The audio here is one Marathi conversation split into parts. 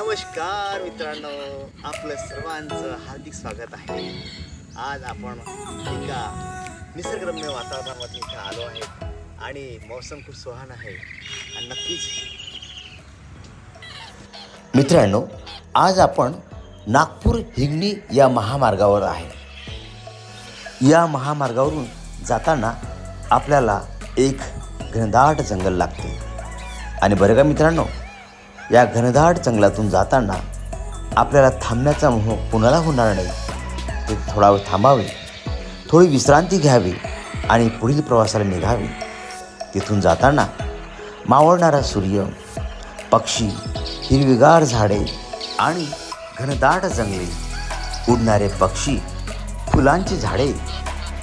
नमस्कार मित्रांनो, आपलं सर्वांचं हार्दिक स्वागत आहे. आज आपण एका निसर्गरम्य वातावरणामध्ये इथे आलो आहे आणि मौसम खूप सुहान आहे आणि नक्कीच मित्रांनो, आज आपण नागपूर हिंगणी या महामार्गावर आहे. या महामार्गावरून जाताना आपल्याला एक घनदाट जंगल लागते. आणि बरं का मित्रांनो, या घनदाट जंगलातून जाताना आपल्याला थांबण्याचा मोह कुणाला होणार नाही. ते थोडा वेळ थांबावे, थोडी विश्रांती घ्यावी आणि पुढील प्रवासाला निघावे. तिथून जाताना मावळणारा सूर्य, पक्षी, हिरवीगार झाडे आणि घनदाट जंगले, उडणारे पक्षी, फुलांची झाडे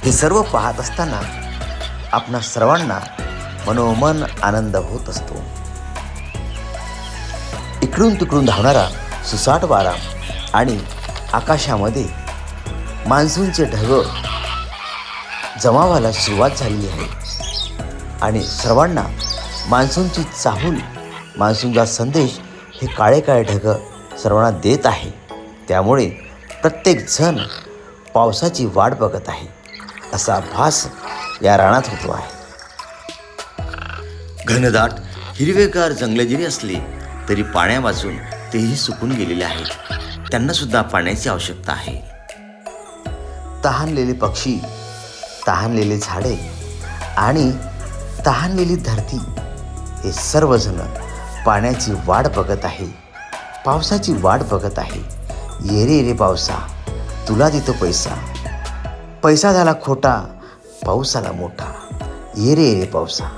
हे सर्व पाहत असताना आपणा सर्वांना मनोमन आनंद होत असतो. इकडून तिकडून धावणारा सुसाट वारा आणि आकाशामध्ये मान्सूनचे ढग जमावायला सुरुवात झालेली आहे आणि सर्वांना मान्सूनची चाहूल, मान्सूनचा संदेश हे काळे काळे ढग सर्वांना देत आहे. त्यामुळे प्रत्येक जण पावसाची वाट बघत आहे असा भास या रानात होतो आहे. घनदाट हिरवेगार जंगले जरी असली तरी पाण्या वाचून तेही सुकून गेलेले आहेत. त्यांना सुद्धा पाण्याची आवश्यकता आहे. तहानलेले पक्षी, तहानलेले झाडे आणि तहानलेली धरती हे सर्वजण पाण्याची वाट बघत आहे, पावसाची वाट बघत आहे. ये रे रे पावसा, तुला देतो पैसा, पैसा झाला खोटा, पाऊस आला मोठा. ये रे रे पावसा.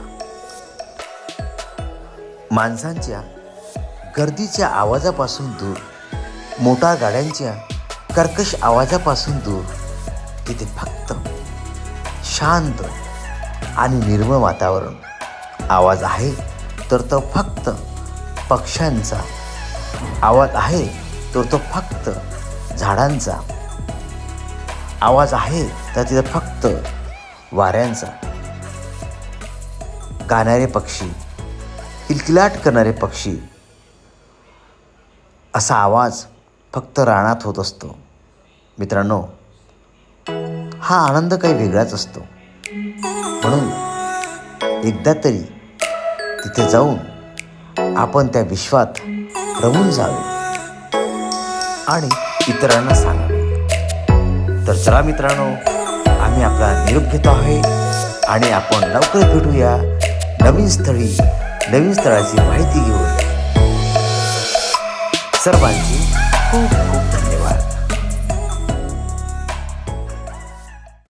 माणसांच्या गर्दीच्या आवाजापासून दूर, मोटार गाड्यांच्या कर्कश आवाजापासून दूर, तिथे फक्त शांत आणि निर्मळ वातावरण. आवाज आहे तर तो फक्त पक्ष्यांचा, आवाज आहे तर तो फक्त झाडांचा, आवाज आहे तर तिथं फक्त वाऱ्यांचा. गाणारे पक्षी, किलकिलाट करणारे पक्षी, असा आवाज फक्त रानात होत असतो. मित्रांनो, हा आनंद काही वेगळाच असतो. म्हणून एकदा तरी तिथे जाऊन आपण त्या विश्वात रमून जावे आणि इतरांना सांगावे. तर चला मित्रांनो, आम्ही आपला निरोप घेतो आहे आणि आपण लवकर भेटूया नवीन स्थळी, नवीन स्थळाची माहिती घेऊन. सर्वांचे खूप खूप धन्यवाद.